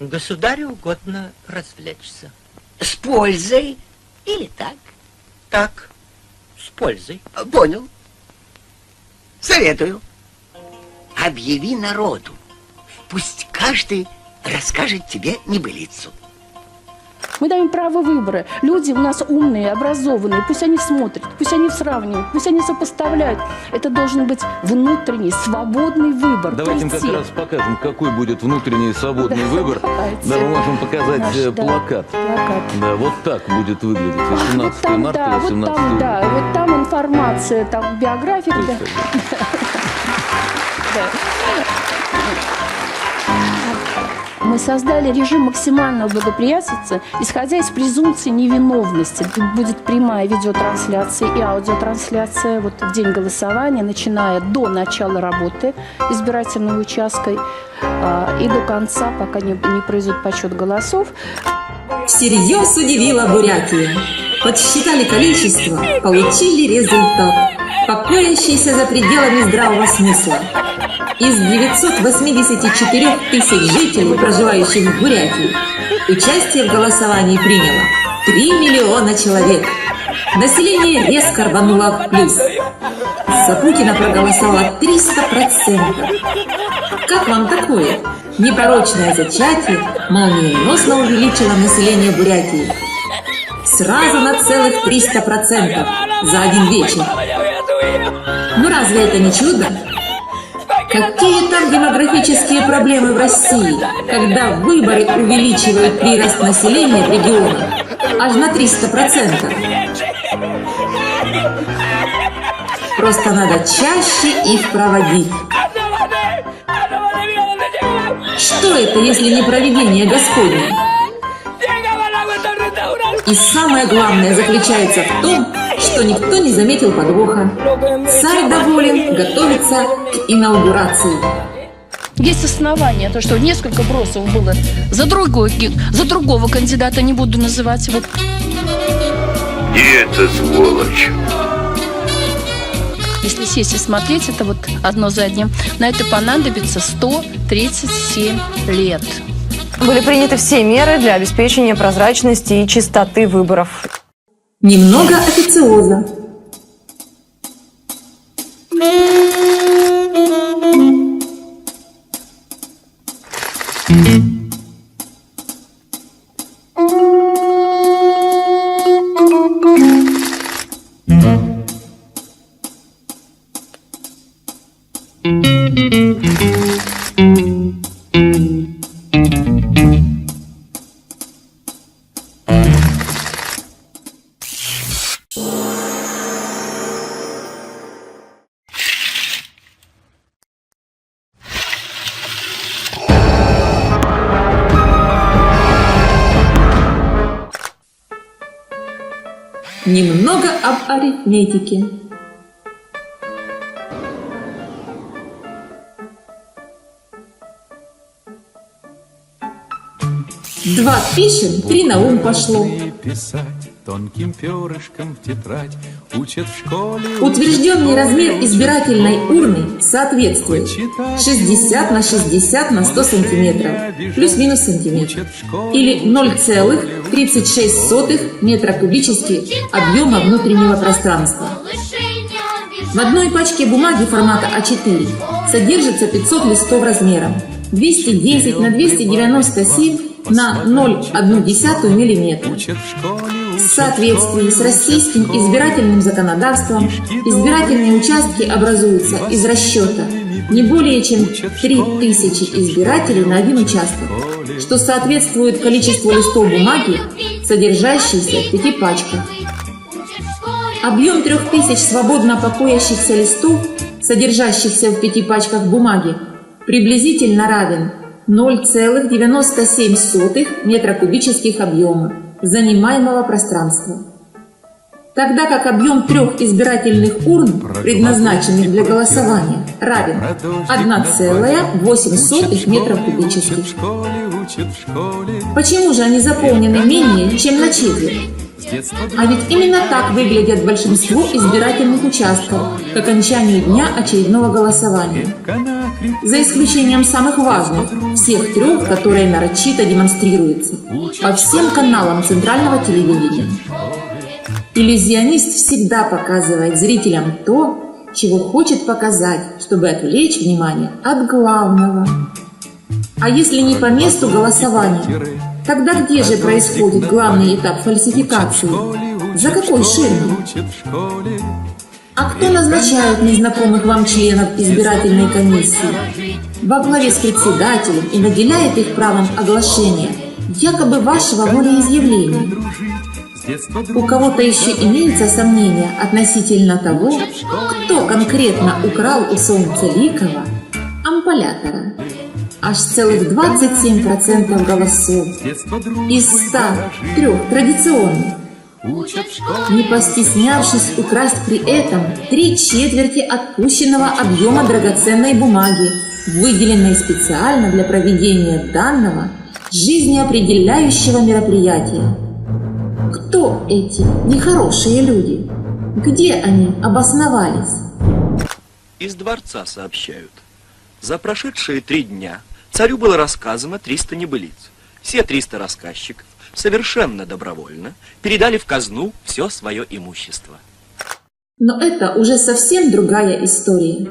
Государю угодно развлечься. С пользой или так? Так, с пользой. Понял. Советую. Объяви народу. Пусть каждый расскажет тебе небылицу. Мы даем право выбора. Люди у нас умные, образованные. Пусть они смотрят, пусть они сравнивают, пусть они сопоставляют. Это должен быть внутренний, свободный выбор. Давайте им как раз покажем, какой будет внутренний свободный выбор. Да, мы можем показать плакат. Да, вот так будет выглядеть. 18 марта, 18 июня. Да, вот там информация, там биография. Мы создали режим максимального благоприятия, исходя из презумпции невиновности. Будет прямая видеотрансляция и аудиотрансляция вот в день голосования, начиная до начала работы избирательного участка и до конца, пока не произойдет подсчет голосов. Всерьез удивила Бурятия. Подсчитали количество, получили результат, покоящийся за пределами здравого смысла. Из 984 тысяч жителей, проживающих в Бурятии, участие в голосовании приняло 3 миллиона человек. Население резко рвануло в плюс. За Путина проголосовало 300%. Как вам такое? Непорочное зачатие молниеносно увеличило население Бурятии. Сразу на целых 300% за один вечер. Ну разве это не чудо? Какие там демографические проблемы в России, когда выборы увеличивают прирост населения в регионах аж на 300%? Просто надо чаще их проводить. Что это, если не проведение Господне? И самое главное заключается в том, что никто не заметил подвоха. Царь доволен, готовится к инаугурации. Есть основания, то, что несколько бросов было за другого кандидата, не буду называть его. И это сволочь. Если сесть и смотреть, это вот одно за одним, на это понадобится 137 лет. Были приняты все меры для обеспечения прозрачности и чистоты выборов. Немного официоза. Немного об арифметике. Два пишем, три на ум пошло. Тонким перышком в тетрадь учат в школе. Утвержденный размер избирательной урны соответствует 60 на 60 на 100 сантиметров, плюс-минус сантиметр, или 0,36 метра кубических объема внутреннего пространства. В одной пачке бумаги формата А4 содержится 500 листов размером 210 на 297 на 0,1 мм. В соответствии с российским избирательным законодавством избирательные участки образуются из расчета не более чем 3000 избирателей на один участок, что соответствует количеству листов бумаги, содержащейся в 5 пачках. Объем 3000 свободно покоящихся листов, содержащихся в 5 пачках бумаги, приблизительно равен 0,97 метра кубических объема занимаемого пространства. Тогда как объем 3 избирательных урн, предназначенных для голосования, равен 1,08 метров кубических. Почему же они заполнены менее, чем на четверть? С детства А ведь именно так выглядят большинство избирательных участков к окончанию дня очередного голосования. За исключением самых важных, всех трех, которые нарочито демонстрируются по всем каналам центрального телевидения. Иллюзионист всегда показывает зрителям то, чего хочет показать, чтобы отвлечь внимание от главного. А если не по месту голосования, тогда где же происходит главный этап фальсификации? За какой ширмой? А кто назначает незнакомых вам членов избирательной комиссии во главе с председателем и наделяет их правом оглашения якобы вашего волеизъявления? У кого-то еще имеются сомнения относительно того, кто конкретно украл у Солнцеликова ампулятора. Аж целых 27% голосов из 103 традиционных, не постеснявшись украсть при этом 3/4 отпущенного объема драгоценной бумаги, выделенной специально для проведения данного жизнеопределяющего мероприятия. Кто эти нехорошие люди? Где они обосновались? Из дворца сообщают. За прошедшие 3 дня царю было рассказано 300 небылиц. Все 300 рассказчиков совершенно добровольно передали в казну все свое имущество. Но это уже совсем другая история.